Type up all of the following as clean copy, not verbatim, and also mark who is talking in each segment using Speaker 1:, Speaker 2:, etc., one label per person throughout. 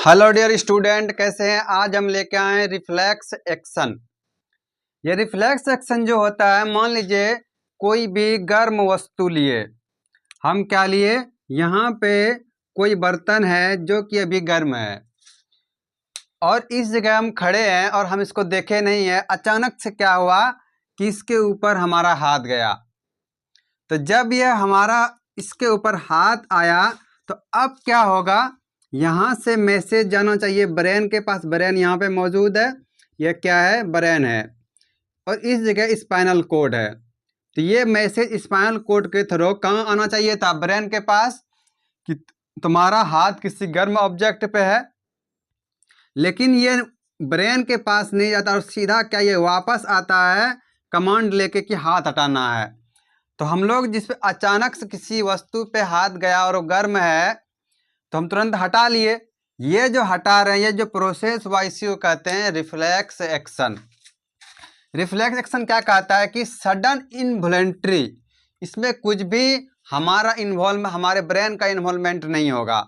Speaker 1: Hello dear student, कैसे हैं। आज हम लेके आए हैं रिफ्लेक्स एक्शन। ये रिफ्लेक्स एक्शन जो होता है, मान लीजिए कोई भी गर्म वस्तु लिए, हम क्या लिए, यहाँ पे कोई बर्तन है जो कि अभी गर्म है और इस जगह हम खड़े हैं और हम इसको देखे नहीं है। अचानक से क्या हुआ कि इसके ऊपर हमारा हाथ गया। तो जब यह हमारा इसके ऊपर हाथ आया तो अब क्या होगा, यहाँ से मैसेज जाना चाहिए ब्रेन के पास। ब्रेन यहाँ पे मौजूद है, यह क्या है, ब्रेन है, और इस जगह स्पाइनल कोड है। तो ये मैसेज स्पाइनल कोड के थ्रू कहाँ आना चाहिए था, ब्रेन के पास, कि तुम्हारा हाथ किसी गर्म ऑब्जेक्ट पे है। लेकिन ये ब्रेन के पास नहीं जाता और सीधा क्या ये वापस आता है कमांड लेके कि हाथ हटाना है। तो हम लोग जिस पे अचानक से किसी वस्तु पे हाथ गया और वो गर्म है तो हम तुरंत हटा लिए। ये जो हटा रहे हैं, ये जो प्रोसेस हुआ, इसी को कहते हैं रिफ्लेक्स एक्शन। रिफ्लेक्स एक्शन क्या कहता है कि सडन इनवॉलंटरी, इसमें कुछ भी हमारा इन्वॉल्व, हमारे ब्रेन का इन्वॉल्वमेंट नहीं होगा।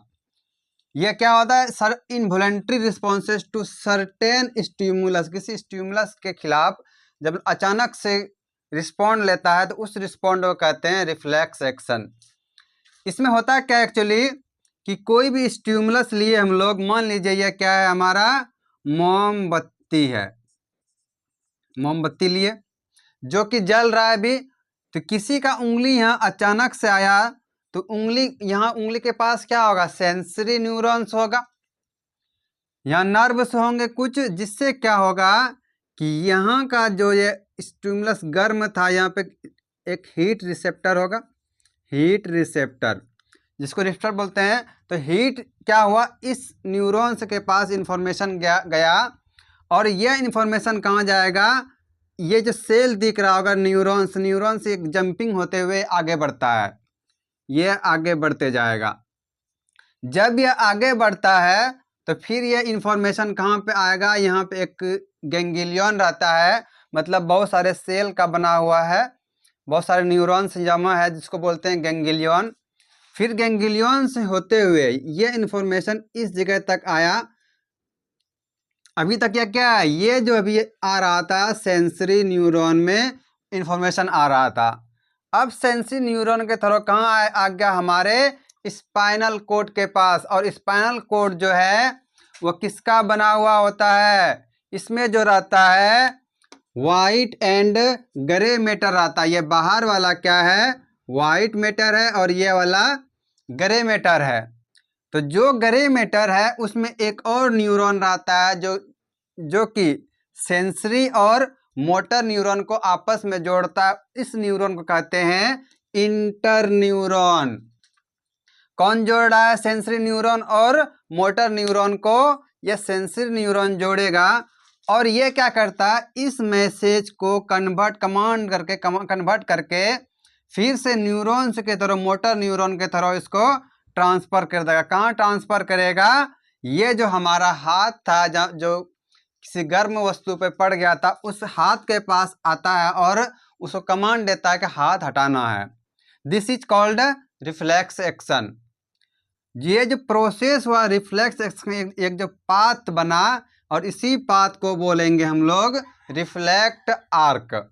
Speaker 1: यह क्या होता है, sir involuntary responses to certain stimulus, किसी स्टिमुलस के खिलाफ जब अचानक से रिस्पॉन्ड लेता है तो उस रिस्पॉन्ड को कहते हैं रिफ्लेक्स एक्शन। इसमें होता है क्या एक्चुअली कि कोई भी स्टिमुलस लिए हम लोग, मान लीजिए यह क्या है, हमारा मोमबत्ती है, मोमबत्ती लिए जो कि जल रहा है अभी। तो किसी का उंगली यहाँ अचानक से आया तो उंगली, यहाँ उंगली के पास क्या होगा, सेंसरी न्यूरॉन्स होगा, यहाँ नर्व्स होंगे कुछ, जिससे क्या होगा कि यहाँ का जो ये स्टिमुलस गर्म था, यहाँ पे एक हीट रिसेप्टर होगा, हीट रिसेप्टर जिसको रिसेप्टर बोलते हैं। तो हीट क्या हुआ, इस न्यूरॉन्स के पास इंफॉर्मेशन गया और यह इंफॉर्मेशन कहाँ जाएगा, ये जो सेल दिख रहा होगा न्यूरॉन्स, न्यूरॉन्स एक जंपिंग होते हुए आगे बढ़ता है, ये आगे बढ़ते जाएगा। जब यह आगे बढ़ता है तो फिर ये इंफॉर्मेशन कहाँ पे आएगा, यहाँ पे एक गैंग्लियन रहता है, मतलब बहुत सारे सेल का बना हुआ है, बहुत सारे न्यूरॉन्स जमा है, जिसको बोलते हैं गैंग्लियन। फिर गैंग्लियन से होते हुए ये इंफॉर्मेशन इस जगह तक आया। अभी तक यह क्या है, ये जो अभी आ रहा था सेंसरी न्यूरॉन में इंफॉर्मेशन आ रहा था। अब सेंसरी न्यूरॉन के थ्रू कहाँ आ गया, हमारे स्पाइनल कोड के पास। और स्पाइनल कोड जो है वो किसका बना हुआ होता है, इसमें जो रहता है वाइट एंड ग्रे मैटर रहता है। ये बाहर वाला क्या है, वाइट मैटर है, और ये वाला ग्रे मैटर है। तो जो ग्रे मैटर है उसमें एक और न्यूरॉन रहता है जो कि सेंसरी और मोटर न्यूरॉन को आपस में जोड़ता है। इस न्यूरॉन को कहते हैं इंटरन्यूरॉन। कौन जोड़ रहा है, सेंसरी न्यूरॉन और मोटर न्यूरॉन को यह सेंसरी न्यूरॉन जोड़ेगा। और ये क्या करता है, इस मैसेज को कन्वर्ट करके फिर से न्यूरॉन्स के थ्रू, मोटर न्यूरॉन के थ्रू इसको ट्रांसफर कर देगा। कहाँ ट्रांसफर करेगा, ये जो हमारा हाथ था जो किसी गर्म वस्तु पे पड़ गया था, उस हाथ के पास आता है और उसको कमांड देता है कि हाथ हटाना है। This is called reflex action. ये जो प्रोसेस हुआ रिफ्लेक्स एक्शन, एक जो पाथ बना, और इसी पाथ को बोलेंगे हम लोग रिफ्लेक्ट आर्क।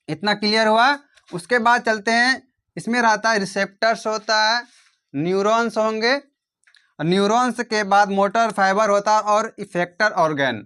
Speaker 1: इतना क्लियर हुआ। उसके बाद चलते हैं, इसमें रहता है रिसेप्टर्स होता है, न्यूरॉन्स होंगे, न्यूरॉन्स के बाद मोटर फाइबर होता है और इफेक्टर ऑर्गन।